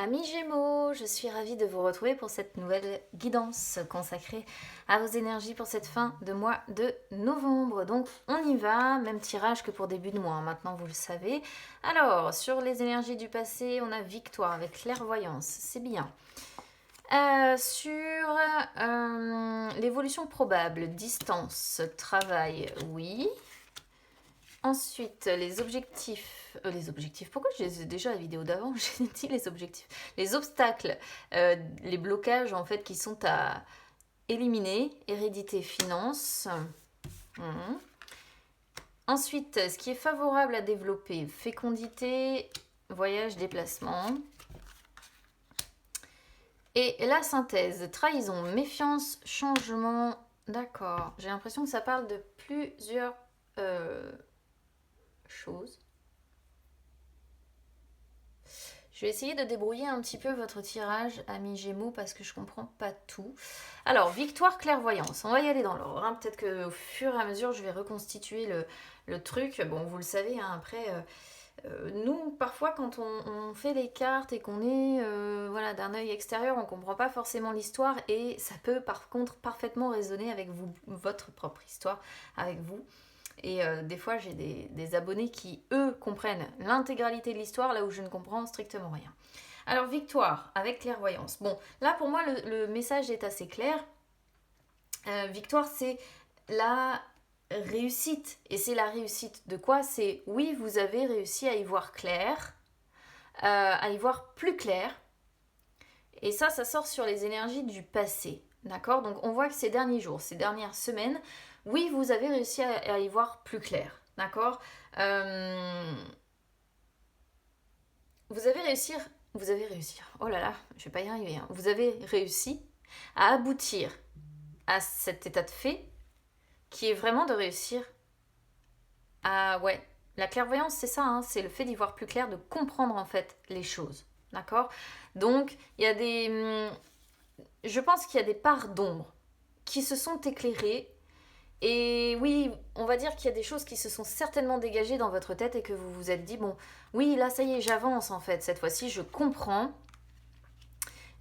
Amis Gémeaux, je suis ravie de vous retrouver pour cette nouvelle guidance consacrée à vos énergies pour cette fin de mois de novembre. Donc on y va, même tirage que pour début de mois, hein, maintenant vous le savez. Alors, sur les énergies du passé, on a victoire avec clairvoyance, c'est bien. Sur l'évolution probable, distance, travail, oui. Ensuite, les objectifs, pourquoi j'ai déjà la vidéo d'avant, j'ai dit les objectifs. Les obstacles, les blocages en fait qui sont à éliminer, hérédité, finance. Mhm. Ensuite, ce qui est favorable à développer, fécondité, voyage, déplacement. Et la synthèse, trahison, méfiance, changement. D'accord, j'ai l'impression que ça parle de plusieurs choses. Je vais essayer de débrouiller un petit peu votre tirage, amis Gémeaux, parce que je comprends pas tout. Alors, victoire, clairvoyance. On va y aller dans l'ordre. Hein. Peut-être qu'au fur et à mesure, je vais reconstituer le truc. Bon, vous le savez, hein, après, nous, parfois, quand on fait les cartes et qu'on est voilà, d'un œil extérieur, on comprend pas forcément l'histoire et ça peut par contre parfaitement résonner avec vous, votre propre histoire, avec vous. Et des fois, j'ai des abonnés qui, eux, comprennent l'intégralité de l'histoire, là où je ne comprends strictement rien. Alors, victoire, avec clairvoyance. Bon, là, pour moi, le message est assez clair. Victoire, c'est la réussite. Et c'est la réussite de quoi? C'est, oui, vous avez réussi à y voir clair, à y voir plus clair. Et ça sort sur les énergies du passé. D'accord? Donc, on voit que ces derniers jours, ces dernières semaines, oui, vous avez réussi à y voir plus clair, d'accord. Vous avez réussi, oh là là, je vais pas y arriver, hein. Vous avez réussi à aboutir à cet état de fait qui est vraiment de réussir à, ouais, la clairvoyance c'est ça, hein, c'est le fait d'y voir plus clair, de comprendre en fait les choses, d'accord. Donc, il y a je pense qu'il y a des parts d'ombre qui se sont éclairées. Et oui, on va dire qu'il y a des choses qui se sont certainement dégagées dans votre tête et que vous vous êtes dit, bon, oui, là, ça y est, j'avance en fait. Cette fois-ci, je comprends.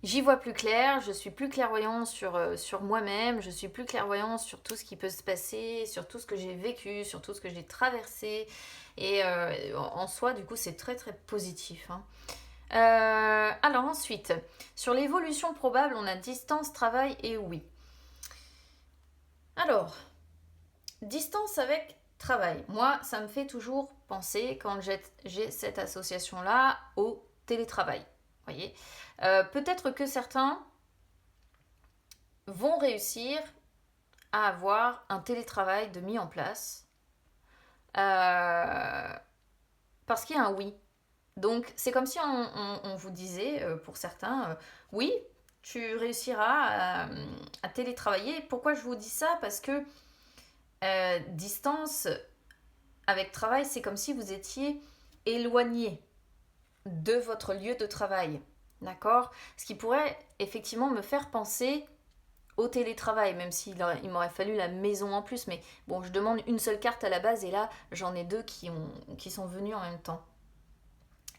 J'y vois plus clair, je suis plus clairvoyant sur moi-même, je suis plus clairvoyant sur tout ce qui peut se passer, sur tout ce que j'ai vécu, sur tout ce que j'ai traversé. Et en soi, du coup, c'est très très positif. Hein. Alors ensuite, sur l'évolution probable, on a distance, travail et oui. Alors, distance avec travail. Moi, ça me fait toujours penser, quand j'ai cette association-là, au télétravail. Voyez, peut-être que certains vont réussir à avoir un télétravail de mis en place parce qu'il y a un oui. Donc, c'est comme si on vous disait, pour certains, oui, tu réussiras à télétravailler. Pourquoi je vous dis ça? Parce que distance avec travail, c'est comme si vous étiez éloigné de votre lieu de travail. D'accord? Ce qui pourrait effectivement me faire penser au télétravail, même s'il m'aurait fallu la maison en plus. Mais bon, je demande une seule carte à la base et là, j'en ai deux qui sont venus en même temps.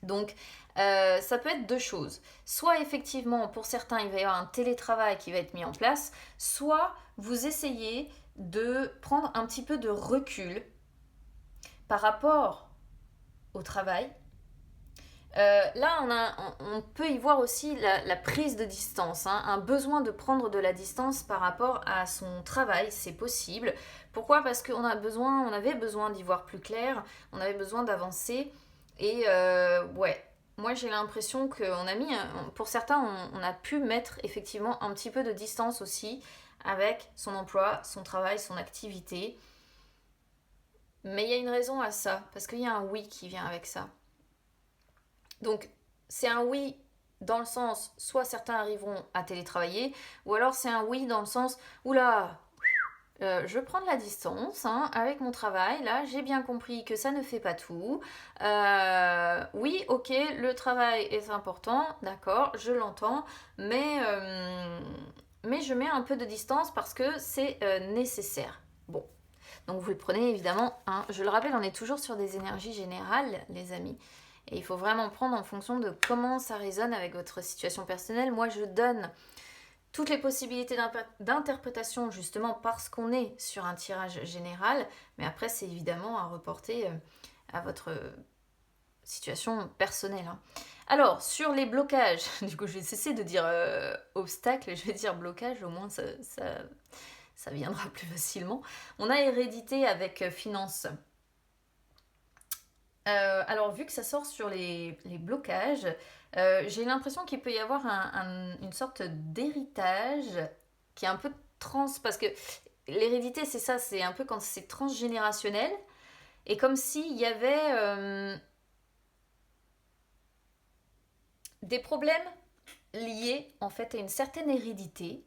Donc, ça peut être deux choses. Soit effectivement, pour certains, il va y avoir un télétravail qui va être mis en place, soit vous essayez de prendre un petit peu de recul par rapport au travail. Là, on peut y voir aussi la prise de distance, hein, un besoin de prendre de la distance par rapport à son travail, c'est possible. Pourquoi? Parce qu'on avait besoin d'y voir plus clair, on avait besoin d'avancer. Et ouais, moi j'ai l'impression qu'on a mis, pour certains, on a pu mettre effectivement un petit peu de distance aussi avec son emploi, son travail, son activité. Mais il y a une raison à ça, parce qu'il y a un oui qui vient avec ça. Donc, c'est un oui dans le sens, soit certains arriveront à télétravailler, ou alors c'est un oui dans le sens, oula, je prends de la distance hein, avec mon travail, là j'ai bien compris que ça ne fait pas tout. Oui, ok, le travail est important, d'accord, je l'entends, mais je mets un peu de distance parce que c'est nécessaire. Bon, donc vous le prenez évidemment, hein, je le rappelle, on est toujours sur des énergies générales, les amis. Et il faut vraiment prendre en fonction de comment ça résonne avec votre situation personnelle. Moi, je donne toutes les possibilités d'interprétation justement parce qu'on est sur un tirage général, mais après c'est évidemment à reporter à votre situation personnelle. Hein. Alors, sur les blocages, du coup je vais cesser de dire obstacle, je vais dire blocage, au moins ça viendra plus facilement. On a hérédité avec finance. Alors, vu que ça sort sur les blocages, j'ai l'impression qu'il peut y avoir une sorte d'héritage qui est un peu parce que l'hérédité, c'est ça, c'est un peu quand c'est transgénérationnel, et comme s'il y avait des problèmes liés en fait à une certaine hérédité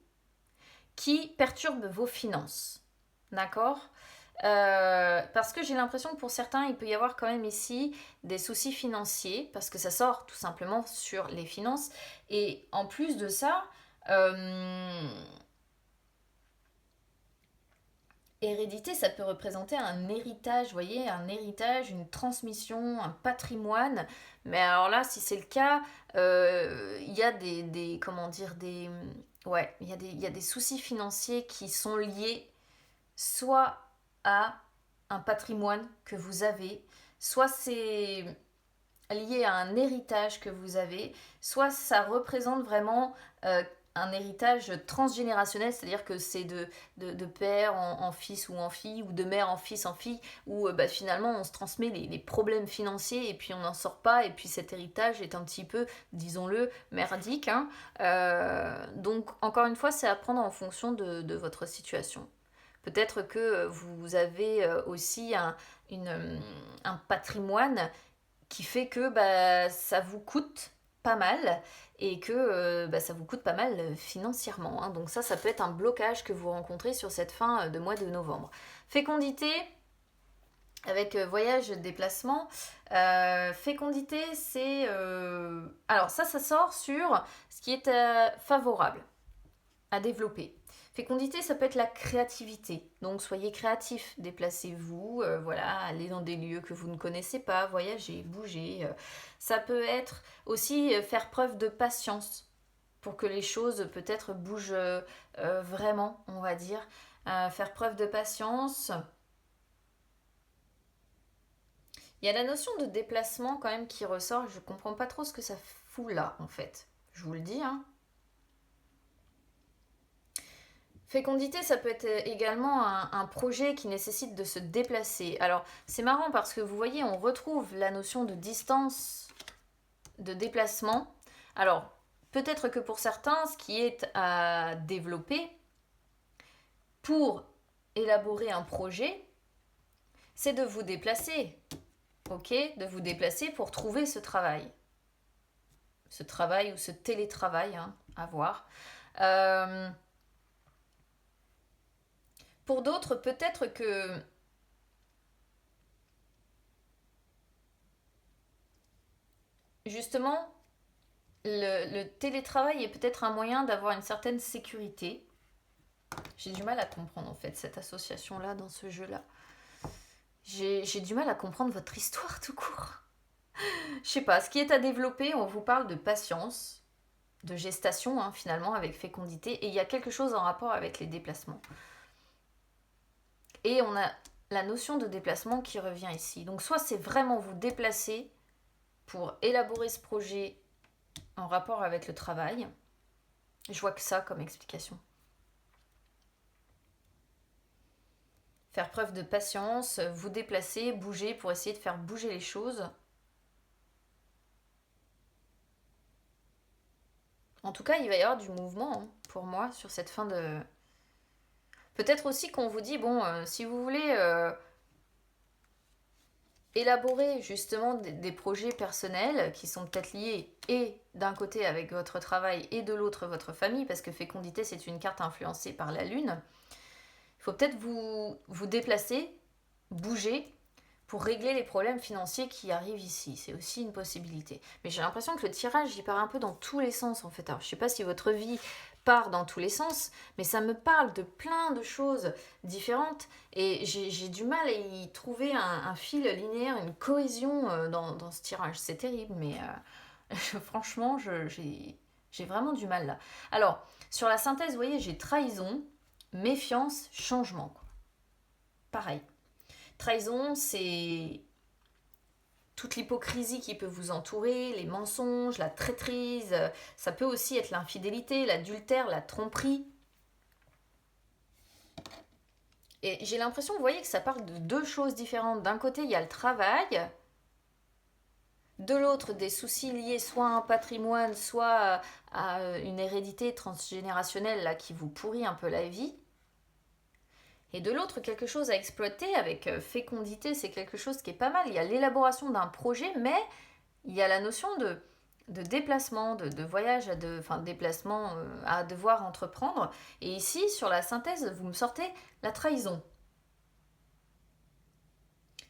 qui perturbe vos finances. D'accord ? Parce que j'ai l'impression que pour certains, il peut y avoir quand même ici des soucis financiers, parce que ça sort tout simplement sur les finances. Et en plus de ça, hérédité, ça peut représenter un héritage, vous voyez, un héritage, une transmission, un patrimoine. Mais alors là, si c'est le cas, il y a comment dire, ouais, il y a des soucis financiers qui sont liés soit à un patrimoine que vous avez, soit c'est lié à un héritage que vous avez, soit ça représente vraiment un héritage transgénérationnel, c'est-à-dire que c'est de père en fils ou en fille, ou de mère en fils en fille, où finalement on se transmet les problèmes financiers et puis on n'en sort pas, et puis cet héritage est un petit peu, disons-le, merdique. Hein. Donc encore une fois, c'est à prendre en fonction de votre situation. Peut-être que vous avez aussi un patrimoine qui fait que ça vous coûte pas mal et que ça vous coûte pas mal financièrement. Hein. Donc ça peut être un blocage que vous rencontrez sur cette fin de mois de novembre. Fécondité, avec voyage, déplacement. Fécondité, c'est... Alors ça sort sur ce qui est favorable à développer. Fécondité, ça peut être la créativité. Donc soyez créatifs, déplacez-vous, voilà, allez dans des lieux que vous ne connaissez pas, voyagez, bougez. Ça peut être aussi faire preuve de patience pour que les choses peut-être bougent vraiment, on va dire. Faire preuve de patience. Il y a la notion de déplacement quand même qui ressort. Je comprends pas trop ce que ça fout là, en fait. Je vous le dis, hein. Fécondité, ça peut être également un projet qui nécessite de se déplacer. Alors, c'est marrant parce que vous voyez, on retrouve la notion de distance, de déplacement. Alors, peut-être que pour certains, ce qui est à développer pour élaborer un projet, c'est de vous déplacer. Ok ? De vous déplacer pour trouver ce travail. Ce travail ou ce télétravail, hein, à voir. Pour d'autres, peut-être que justement, le télétravail est peut-être un moyen d'avoir une certaine sécurité. J'ai du mal à comprendre en fait cette association-là dans ce jeu-là. J'ai du mal à comprendre votre histoire tout court. Je sais pas, ce qui est à développer, on vous parle de patience, de gestation hein, finalement avec fécondité, et il y a quelque chose en rapport avec les déplacements. Et on a la notion de déplacement qui revient ici. Donc soit c'est vraiment vous déplacer pour élaborer ce projet en rapport avec le travail. Je vois que ça comme explication. Faire preuve de patience, vous déplacer, bouger pour essayer de faire bouger les choses. En tout cas, il va y avoir du mouvement hein, pour moi sur cette fin de... Peut-être aussi qu'on vous dit, bon, si vous voulez élaborer justement des projets personnels qui sont peut-être liés et d'un côté avec votre travail et de l'autre votre famille, parce que fécondité c'est une carte influencée par la lune, il faut peut-être vous déplacer, bouger, pour régler les problèmes financiers qui arrivent ici. C'est aussi une possibilité. Mais j'ai l'impression que le tirage, il part un peu dans tous les sens en fait. Alors je sais pas si votre vie part dans tous les sens, mais ça me parle de plein de choses différentes et j'ai du mal à y trouver un fil linéaire, une cohésion dans ce tirage. C'est terrible, mais franchement, j'ai vraiment du mal là. Alors, sur la synthèse, vous voyez, j'ai trahison, méfiance, changement, quoi. Pareil. Trahison, c'est toute l'hypocrisie qui peut vous entourer, les mensonges, la traîtrise, ça peut aussi être l'infidélité, l'adultère, la tromperie. Et j'ai l'impression, vous voyez, que ça parle de deux choses différentes. D'un côté, il y a le travail, de l'autre, des soucis liés soit à un patrimoine, soit à une hérédité transgénérationnelle là, qui vous pourrit un peu la vie. Et de l'autre, quelque chose à exploiter avec fécondité, c'est quelque chose qui est pas mal. Il y a l'élaboration d'un projet, mais il y a la notion de déplacement, de voyage, enfin de déplacement à devoir entreprendre. Et ici, sur la synthèse, vous me sortez la trahison.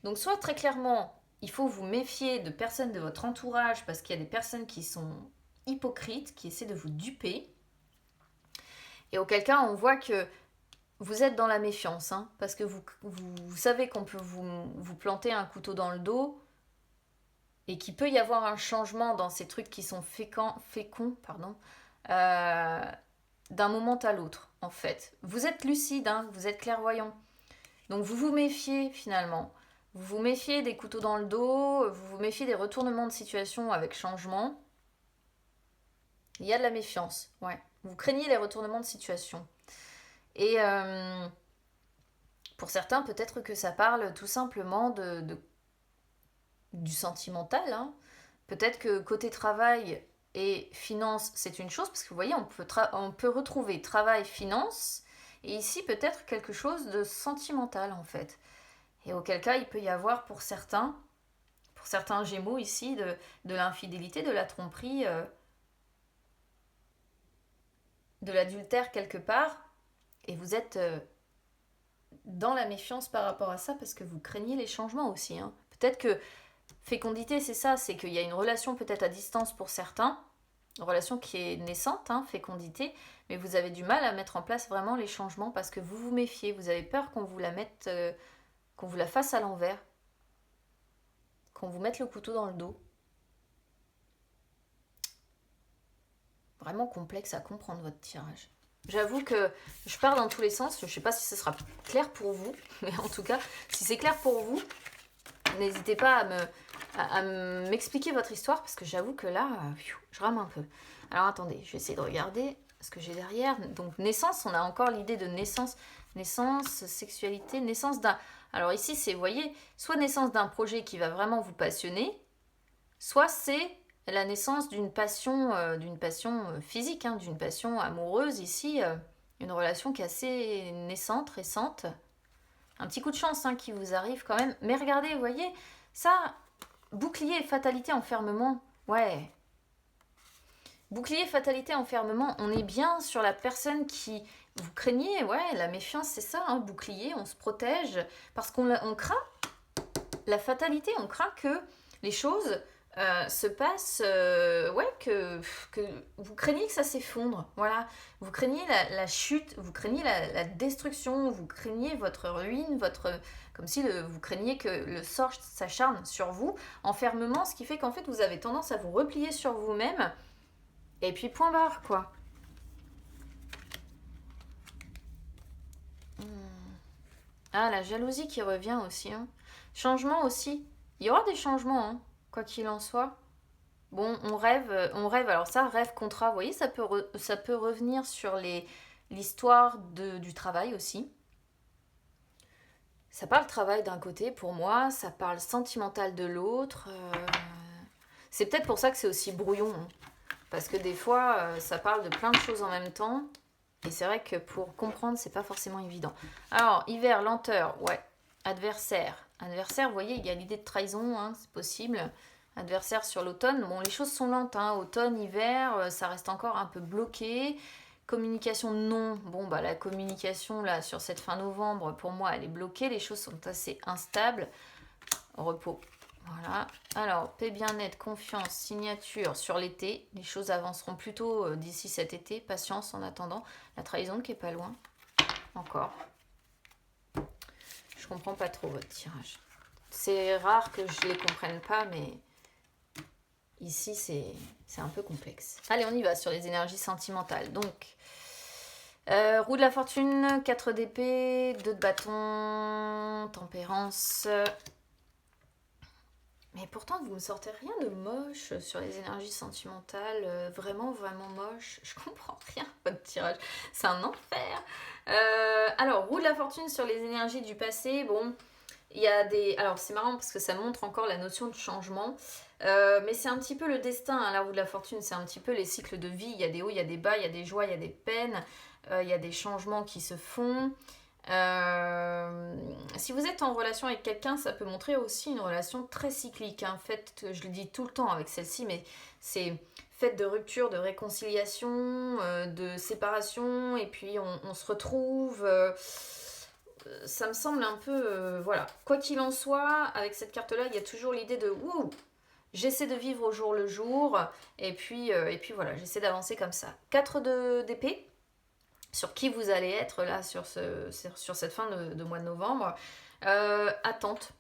Donc soit très clairement, il faut vous méfier de personnes de votre entourage parce qu'il y a des personnes qui sont hypocrites, qui essaient de vous duper. Et auquel cas, on voit que vous êtes dans la méfiance, hein, parce que vous savez qu'on peut vous planter un couteau dans le dos et qu'il peut y avoir un changement dans ces trucs qui sont féconds, d'un moment à l'autre, en fait. Vous êtes lucide, hein, vous êtes clairvoyant. Donc vous vous méfiez finalement. Vous vous méfiez des couteaux dans le dos, vous vous méfiez des retournements de situation avec changement. Il y a de la méfiance, ouais. Vous craignez les retournements de situation. Et pour certains, peut-être que ça parle tout simplement du sentimental, hein. Peut-être que côté travail et finance, c'est une chose, parce que vous voyez, on peut retrouver travail, finance, et ici peut-être quelque chose de sentimental en fait. Et auquel cas, il peut y avoir pour certains Gémeaux ici, de l'infidélité, de la tromperie, de l'adultère quelque part, et vous êtes dans la méfiance par rapport à ça parce que vous craignez les changements aussi, hein. Peut-être que fécondité, c'est ça, c'est qu'il y a une relation peut-être à distance pour certains, une relation qui est naissante, hein, fécondité, mais vous avez du mal à mettre en place vraiment les changements parce que vous vous méfiez, vous avez peur qu'on vous la mette, qu'on vous la fasse à l'envers, qu'on vous mette le couteau dans le dos. Vraiment complexe à comprendre votre tirage. J'avoue que je pars dans tous les sens, je ne sais pas si ce sera clair pour vous, mais en tout cas, si c'est clair pour vous, n'hésitez pas à m'expliquer votre histoire, parce que j'avoue que là, je rame un peu. Alors attendez, je vais essayer de regarder ce que j'ai derrière. Donc naissance, on a encore l'idée de naissance, sexualité, naissance d'un... Alors ici, c'est, vous voyez, soit naissance d'un projet qui va vraiment vous passionner, soit c'est la naissance d'une passion physique, hein, d'une passion amoureuse ici, une relation qui est assez naissante, récente. Un petit coup de chance hein, qui vous arrive quand même. Mais regardez, vous voyez, ça, bouclier, fatalité, enfermement, ouais. Bouclier, fatalité, enfermement, on est bien sur la personne qui... Vous craignez, ouais, la méfiance, c'est ça, hein, bouclier, on se protège, parce qu'on craint la fatalité, on craint que les choses... se passe, que vous craignez que ça s'effondre, voilà. Vous craignez la chute, vous craignez la destruction, vous craignez votre ruine, comme si vous craigniez que le sort s'acharne sur vous, enfermement, ce qui fait qu'en fait vous avez tendance à vous replier sur vous-même, et puis point barre, quoi. Ah, la jalousie qui revient aussi, hein. Changement aussi, il y aura des changements, hein. Quoi qu'il en soit. Bon, on rêve. Alors ça, rêve, contrat, vous voyez, ça peut revenir sur l'histoire du travail aussi. Ça parle travail d'un côté pour moi, ça parle sentimental de l'autre. C'est peut-être pour ça que c'est aussi brouillon, hein. Parce que des fois, ça parle de plein de choses en même temps. Et c'est vrai que pour comprendre, c'est pas forcément évident. Alors, hiver, lenteur, ouais. Adversaire, vous voyez, il y a l'idée de trahison, hein, c'est possible. Adversaire sur l'automne, bon, les choses sont lentes, hein. Automne, hiver, ça reste encore un peu bloqué. Communication, non. Bon, bah la communication, là, sur cette fin novembre, pour moi, elle est bloquée. Les choses sont assez instables. repos. Voilà. Alors, paix, bien-être, confiance, signature sur l'été. Les choses avanceront plutôt d'ici cet été. Patience en attendant. La trahison qui est pas loin. Encore. Je comprends pas trop votre tirage. C'est rare que je les comprenne pas, mais ici, c'est un peu complexe. Allez, on y va sur les énergies sentimentales. Donc, roue de la fortune, 4 d'épée, 2 de bâton, tempérance. Mais pourtant, vous me sortez rien de moche sur les énergies sentimentales. Vraiment, vraiment moche. Je comprends rien, votre tirage. C'est un enfer. Alors, roue de la fortune sur les énergies du passé. Bon, il y a des... Alors, c'est marrant parce que ça montre encore la notion de changement. Mais c'est un petit peu le destin, hein, la roue de la fortune. C'est un petit peu les cycles de vie. Il y a des hauts, il y a des bas, il y a des joies, il y a des peines. Il y a des changements qui se font. Si vous êtes en relation avec quelqu'un, ça peut montrer aussi une relation très cyclique. Hein. Fait, je le dis tout le temps avec celle-ci, mais c'est fait de rupture, de réconciliation, de séparation, et puis on se retrouve. Ça me semble un peu... voilà. Quoi qu'il en soit, avec cette carte-là, il y a toujours l'idée de... Ouh, j'essaie de vivre au jour le jour, et puis voilà, j'essaie d'avancer comme ça. 4 d'épée. Sur qui vous allez être là sur cette fin de mois de novembre. Attente,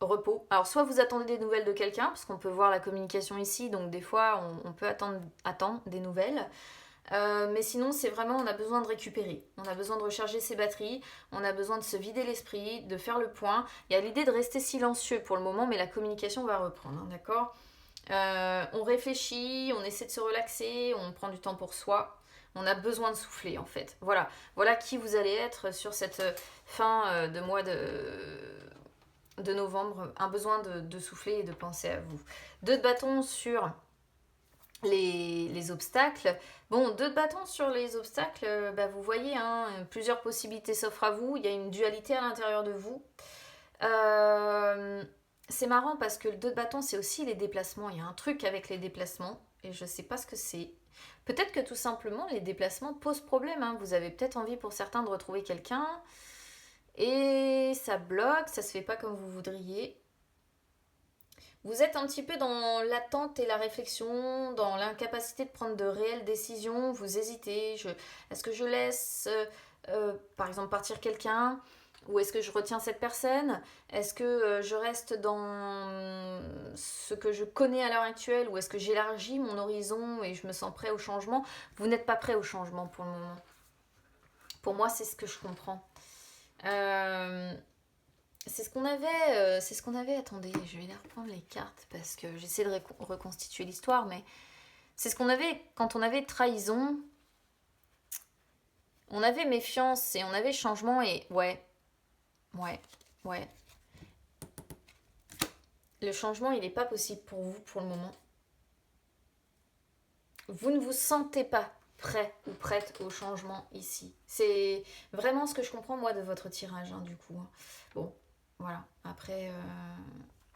repos. Alors soit vous attendez des nouvelles de quelqu'un, parce qu'on peut voir la communication ici, donc des fois on peut attendre des nouvelles. Mais sinon c'est vraiment on a besoin de récupérer, on a besoin de recharger ses batteries, on a besoin de se vider l'esprit, de faire le point. Il y a l'idée de rester silencieux pour le moment, mais la communication va reprendre, hein, d'accord. On réfléchit, on essaie de se relaxer, on prend du temps pour soi. On a besoin de souffler en fait. Voilà qui vous allez être sur cette fin de mois de novembre. Un besoin de souffler et de penser à vous. 2 de bâton sur les obstacles. Bon, 2 de bâton sur les obstacles, vous voyez, hein, plusieurs possibilités s'offrent à vous. Il y a une dualité à l'intérieur de vous. C'est marrant parce que le 2 de bâton, c'est aussi les déplacements. Il y a un truc avec les déplacements et je sais pas ce que c'est. Peut-être que tout simplement les déplacements posent problème. Hein. Vous avez peut-être envie pour certains de retrouver quelqu'un et ça bloque, ça se fait pas comme vous voudriez. Vous êtes un petit peu dans l'attente et la réflexion, dans l'incapacité de prendre de réelles décisions. Vous hésitez. Est-ce que je laisse, par exemple, partir quelqu'un ou est-ce que je retiens cette personne? Est-ce que je reste dans ce que je connais à l'heure actuelle ou est-ce que j'élargis mon horizon et je me sens prêt au changement? Vous n'êtes pas prêt au changement pour le moment. Pour moi, c'est ce que je comprends. C'est ce qu'on avait. Attendez, je vais les reprendre les cartes parce que j'essaie de reconstituer l'histoire, mais c'est ce qu'on avait quand on avait trahison. On avait méfiance et on avait changement et ouais. Le changement, il n'est pas possible pour vous pour le moment. Vous ne vous sentez pas prêt ou prête au changement ici. C'est vraiment ce que je comprends moi de votre tirage, hein, du coup. Bon, voilà.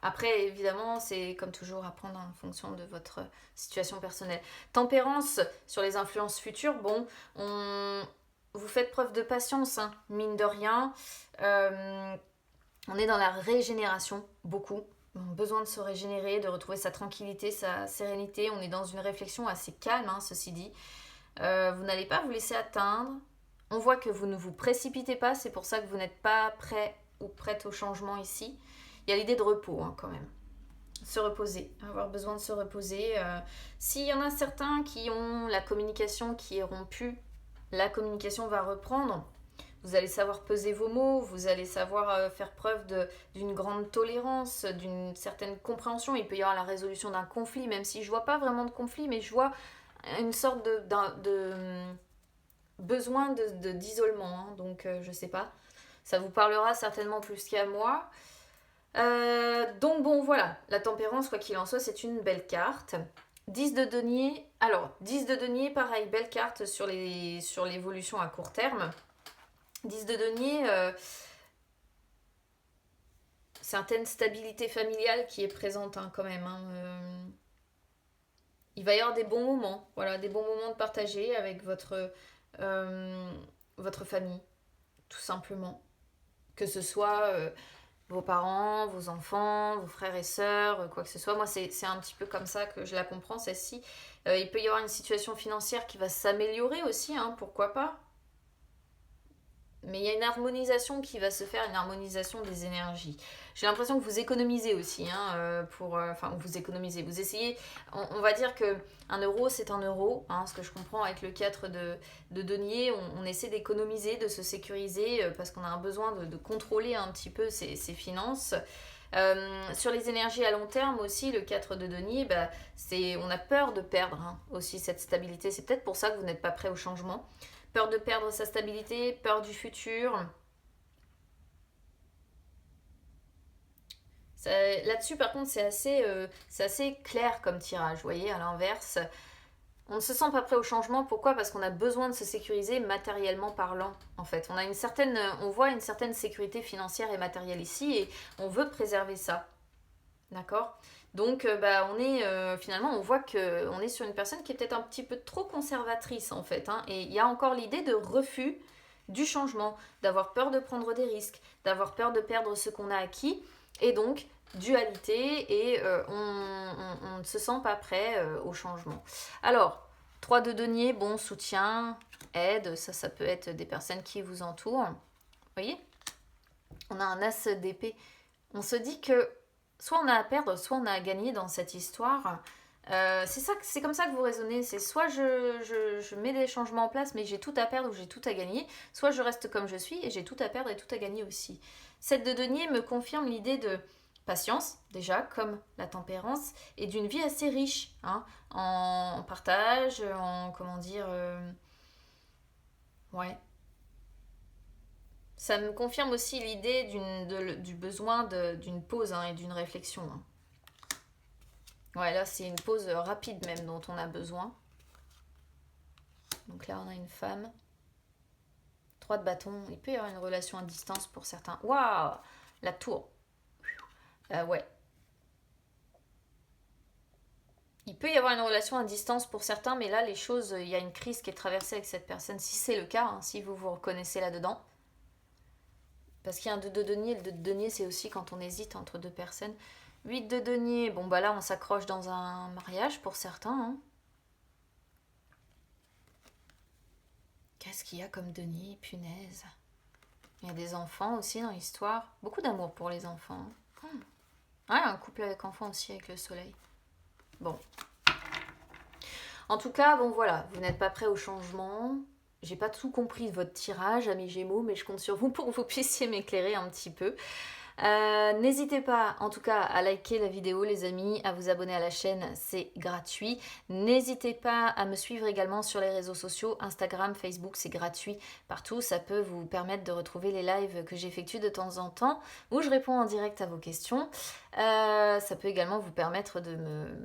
Après, évidemment, c'est comme toujours à prendre en fonction de votre situation personnelle. Tempérance sur les influences futures, bon, vous faites preuve de patience, hein, mine de rien. On est dans la régénération, beaucoup. On a besoin de se régénérer, de retrouver sa tranquillité, sa sérénité. On est dans une réflexion assez calme, hein, ceci dit. Vous n'allez pas vous laisser atteindre. On voit que vous ne vous précipitez pas, c'est pour ça que vous n'êtes pas prêt ou prête au changement ici. Il y a l'idée de repos, hein, quand même. Se reposer, avoir besoin de se reposer. S'il y en a certains qui ont la communication qui est rompue, la communication va reprendre. Vous allez savoir peser vos mots, vous allez savoir faire preuve d'une grande tolérance, d'une certaine compréhension. Il peut y avoir la résolution d'un conflit, même si je vois pas vraiment de conflit, mais je vois une sorte de besoin d'isolement. Hein. Donc, je sais pas. Ça vous parlera certainement plus qu'à moi. Donc, bon, voilà. La tempérance, quoi qu'il en soit, c'est une belle carte. 10 de denier. Alors, 10 de denier, pareil, belle carte sur l'évolution à court terme. 10 de denier, certaine stabilité familiale qui est présente, hein, quand même. Hein. Il va y avoir des bons moments, voilà, des bons moments de partager avec votre famille, tout simplement. Que ce soit, vos parents, vos enfants, vos frères et sœurs, quoi que ce soit. Moi, c'est un petit peu comme ça que je la comprends, celle-ci. Il peut y avoir une situation financière qui va s'améliorer aussi, hein, pourquoi pas. Mais il y a une harmonisation qui va se faire, une harmonisation des énergies. J'ai l'impression que vous économisez aussi, hein, enfin, vous économisez, vous essayez, on va dire que 1 euro, c'est 1 euro, hein, ce que je comprends avec le 4 de denier, on essaie d'économiser, de se sécuriser, parce qu'on a un besoin de contrôler un petit peu ses finances. Sur les énergies à long terme aussi, le 4 de denier, bah, on a peur de perdre, hein, aussi cette stabilité. C'est peut-être pour ça que vous n'êtes pas prêt au changement. Peur de perdre sa stabilité, peur du futur. Là-dessus, par contre, c'est assez clair comme tirage. Vous voyez, à l'inverse, on ne se sent pas prêt au changement. Pourquoi? Parce qu'on a besoin de se sécuriser matériellement parlant, en fait. On voit une certaine sécurité financière et matérielle ici et on veut préserver ça. D'accord? Donc, finalement, on voit qu'on est sur une personne qui est peut-être un petit peu trop conservatrice, en fait, hein. Et il y a encore l'idée de refus du changement, d'avoir peur de prendre des risques, d'avoir peur de perdre ce qu'on a acquis, et donc dualité, et on ne se sent pas prêt au changement. Alors, 3 de denier, bon, soutien, aide, ça peut être des personnes qui vous entourent. Vous voyez? On a un as d'épée. On se dit que soit on a à perdre, soit on a à gagner dans cette histoire. C'est comme ça que vous raisonnez. C'est soit je mets des changements en place, mais j'ai tout à perdre ou j'ai tout à gagner, soit je reste comme je suis et j'ai tout à perdre et tout à gagner aussi. Cette de denier me confirme l'idée de patience, déjà, comme la tempérance, et d'une vie assez riche, hein, en partage, en, comment dire, ouais. Ça me confirme aussi l'idée du besoin d'une pause, hein, et d'une réflexion, hein. Ouais, là, c'est une pause rapide même dont on a besoin. Donc là, on a une femme. 3 de bâton. Il peut y avoir une relation à distance pour certains. Waouh! La tour. Ouais. Il peut y avoir une relation à distance pour certains, mais là, les choses, il y a une crise qui est traversée avec cette personne. Si c'est le cas, hein, si vous vous reconnaissez là-dedans. Parce qu'il y a un 2 de denier. Le 2 de denier, c'est aussi quand on hésite entre deux personnes. 8 de denier. Bon, bah là, on s'accroche dans un mariage pour certains, hein. Qu'est-ce qu'il y a comme denier? Punaise. Il y a des enfants aussi dans l'histoire. Beaucoup d'amour pour les enfants. Ouais, un couple avec enfants aussi avec le soleil. Bon. En tout cas, bon voilà, vous n'êtes pas prêt au changement. J'ai pas tout compris de votre tirage, amis Gémeaux, mais je compte sur vous pour que vous puissiez m'éclairer un petit peu. N'hésitez pas en tout cas à liker la vidéo les amis, à vous abonner à la chaîne, c'est gratuit. N'hésitez pas à me suivre également sur les réseaux sociaux, Instagram, Facebook, c'est gratuit partout. Ça peut vous permettre de retrouver les lives que j'effectue de temps en temps où je réponds en direct à vos questions. Ça peut également vous permettre de me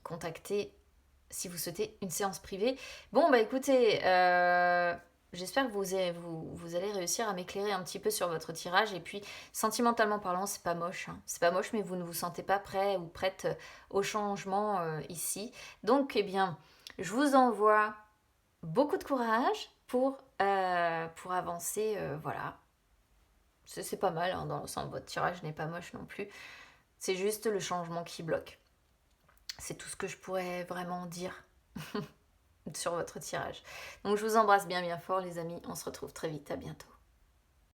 contacter si vous souhaitez une séance privée. Bon bah écoutez, j'espère que vous allez réussir à m'éclairer un petit peu sur votre tirage. Et puis, sentimentalement parlant, c'est pas moche, hein. C'est pas moche, mais vous ne vous sentez pas prêt ou prête au changement ici. Donc, eh bien, je vous envoie beaucoup de courage pour avancer. Voilà. C'est pas mal, hein, dans l'ensemble. Votre tirage n'est pas moche non plus. C'est juste le changement qui bloque. C'est tout ce que je pourrais vraiment dire sur votre tirage. Donc je vous embrasse bien bien fort les amis, on se retrouve très vite, à bientôt.